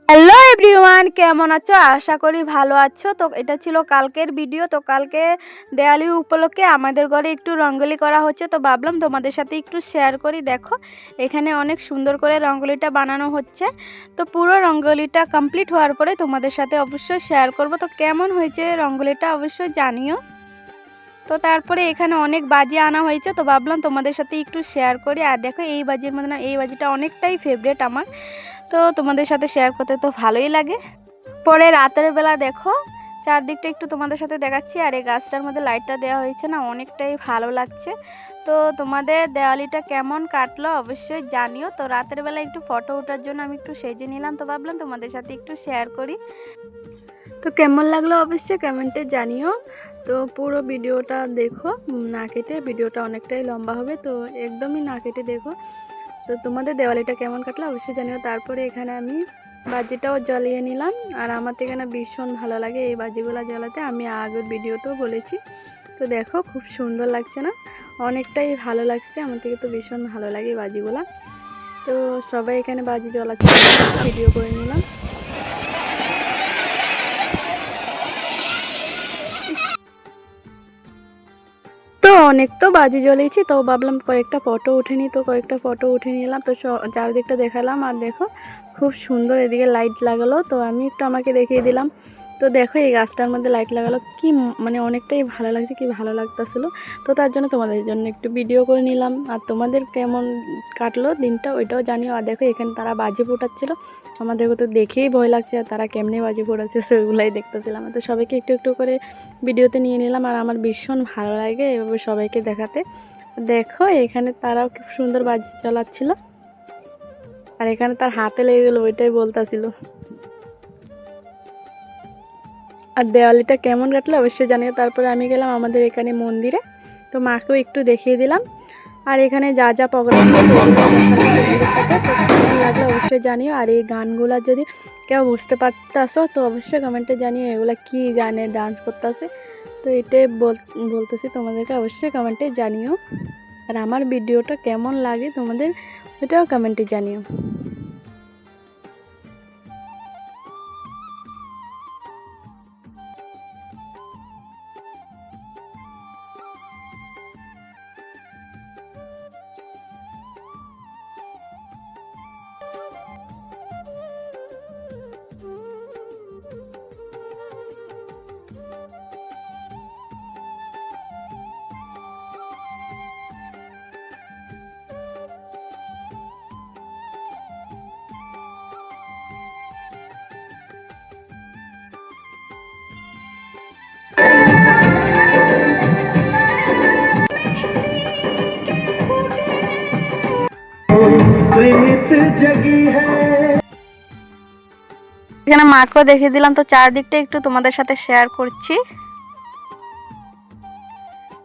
Hello everyone, কেমন আছো? আশা করি ভালো আছো। তো এটা ছিল কালকের ভিডিও। তো কালকে দেওয়ালি উপলক্ষে আমাদের ঘরে একটু রঙ্গোলি করা হচ্ছে, তো ভাবলাম তোমাদের সাথে একটু শেয়ার করি। দেখো এখানে অনেক সুন্দর করে রঙ্গোলিটা বানানো হচ্ছে। তো পুরো রঙ্গোলিটা কমপ্লিট হওয়ার পরে তোমাদের সাথে অবশ্যই শেয়ার করব। তো কেমন হয়েছে রঙ্গোলিটা অবশ্যই জানিও। তো তারপরে এখানে অনেক বাজি আনা হয়েছে, তো ভাবলাম তোমাদের সাথে একটু শেয়ার করি। আর দেখো এই বাজির মধ্যে না, এই বাজিটা অনেকটাই ফেভারিট আমার, তো তোমাদের সাথে শেয়ার করতে তো ভালোই লাগে। পরে রাতের বেলা দেখো চারদিকটা একটু তোমাদের সাথে দেখাচ্ছি। আর এই গাছটার মধ্যে লাইটটা দেওয়া হয়েছে না, অনেকটাই ভালো লাগছে। তো তোমাদের দেওয়ালিটা কেমন কাটলো অবশ্যই জানিও। তো রাতের বেলা একটু ফটো ওঠার জন্য আমি একটু সেজে নিলাম, তো ভাবলাম তোমাদের সাথে একটু শেয়ার করি। তো কেমন লাগলো অবশ্যই কমেন্টে জানিও। তো পুরো ভিডিওটা দেখো, না কেটে, ভিডিওটা অনেকটাই লম্বা হবে, তো একদমই না কেটে দেখো। তো তোমাদের দেওয়ালিটা কেমন কাটলো অবশ্যই জানিও। তারপরে এখানে আমি বাজিটাও জ্বালিয়ে নিলাম। আর আমার থেকে না ভীষণ ভালো লাগে এই বাজিগুলো জ্বালাতে, আমি আগের ভিডিওতেও বলেছি। তো দেখো খুব সুন্দর লাগছে না, অনেকটাই ভালো লাগছে, আমার থেকে তো ভীষণ ভালো লাগে এই বাজিগুলা। তো সবাই এখানে বাজি জ্বালাচ্ছে, ভিডিও করে নিলাম। তো অনেক তো বাজি জ্বলেছি, তো ভাবলাম কয়েকটা ফটো উঠে নিই, তো কয়েকটা ফটো উঠে নিলাম। তো চারদিকটা দেখালাম। আর দেখো খুব সুন্দর এদিকে লাইট লাগালো, তো আমি একটু আমাকে দেখিয়ে দিলাম। তো দেখো এই গাছটার মধ্যে লাইট লাগালো, কি মানে অনেকটাই ভালো লাগছে, কি ভালো লাগতেছিল। তো তার জন্য তোমাদের জন্য একটু ভিডিও করে নিলাম। আর তোমাদের কেমন কাটলো দিনটা ওইটাও জানিও। আর দেখো এখানে তারা বাজি ফোটাচ্ছিল, আমাদেরকে তো দেখেই ভয় লাগছে, আর তারা কেমনে বাজি ফোটাচ্ছে সেগুলাই দেখতেছিলাম। তো সবাইকে একটু একটু করে ভিডিওতে নিয়ে নিলাম। আর আমার ভীষণ ভালো লাগে এভাবে সবাইকে দেখাতে। দেখো এখানে তারাও খুব সুন্দর বাজি চালাচ্ছিল, আর এখানে তার হাতে লেগে গেলো, ওইটাই বলতাছিল। আর দেওয়ালিটা কেমন কাটলো অবশ্যই জানিও। তারপরে আমি গেলাম আমাদের এখানে মন্দিরে, তো মাকেও একটু দেখিয়ে দিলাম। আর এখানে যা যা প্রোগ্রাম লাগলো অবশ্যই জানিও। আর এই গানগুলা যদি কেউ বুঝতে পারতেছো তো অবশ্যই কমেন্টে জানিও এগুলা কি গানে ডান্স করতেছে। তো এটাই বলতেছি তোমাদেরকে, অবশ্যই কমেন্টে জানিও। আর আমার ভিডিওটা কেমন লাগে তোমাদের ওটাও কমেন্টে জানিও। এখানে মাকেও দেখিয়ে দিলাম। তো চারদিকটা একটু তোমাদের সাথে শেয়ার করছি।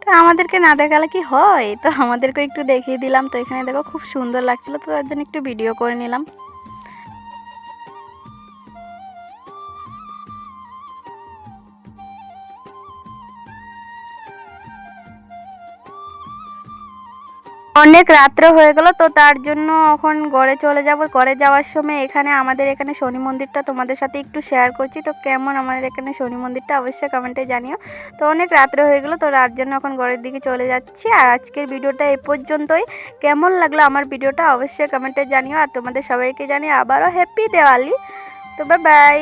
তো আমাদেরকে না দেখালে কি হয়, তো আমাদেরকে একটু দেখিয়ে দিলাম। তো এখানে দেখো খুব সুন্দর লাগছিল, তো তার জন্য একটু ভিডিও করে নিলাম। অনেক রাত্রে হয়ে গেল, তো তার জন্য এখন ঘরে চলে যাব। ঘরে যাওয়ার সময় এখানে আমাদের এখানে শনি মন্দিরটা তোমাদের সাথে একটু শেয়ার করছি। তো কেমন আমাদের এখানে শনি মন্দিরটা অবশ্যই কমেন্টে জানিও। তো অনেক রাত্রে হয়ে গেল, তো তার জন্য এখন ঘরের দিকে চলে যাচ্ছি। আর আজকের ভিডিওটা এ পর্যন্তই। কেমন লাগলো আমার ভিডিওটা অবশ্যই কমেন্টে জানিও। আর তোমাদের সবাইকে জানিয়ে আবারও হ্যাপি দেওয়ালি। তো বাই বাই।